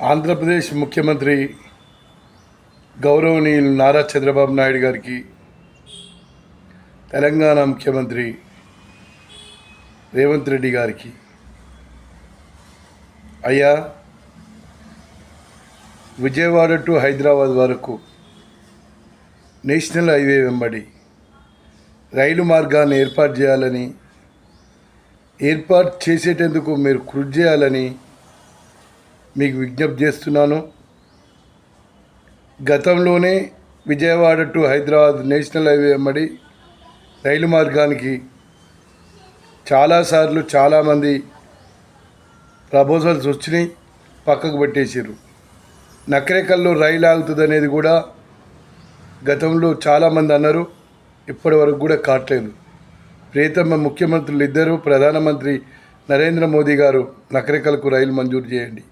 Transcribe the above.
ఆంధ్రప్రదేశ్ ముఖ్యమంత్రి గౌరవనీయులు నారా చంద్రబాబు నాయుడు గారికి, తెలంగాణ ముఖ్యమంత్రి రేవంత్ రెడ్డి గారికి, అయ్యా విజయవాడ టు హైదరాబాద్ వరకు నేషనల్ హైవే వెంబడి రైలు మార్గాన్ని ఏర్పాటు చేసేటందుకు మీరు కృషి చేయాలని మీకు విజ్ఞప్తి చేస్తున్నాను. గతంలోనే Vijayawada to Hyderabad national highway వెంబడి రైలు మార్గానికి చాలాసార్లు చాలామంది ప్రపోజల్స్ వచ్చినాయి, పక్కకు పెట్టేసారు. నకరేకల్లో రైలు ఆగుతుంది అనేది కూడా గతంలో చాలామంది అన్నారు, ఇప్పటి వరకు కూడా కావట్లేదు. ప్రియతమ ముఖ్యమంత్రులు ఇద్దరు, ప్రధానమంత్రి నరేంద్ర మోదీ గారు నకరేకల్కు రైలు మంజూరు చేయండి.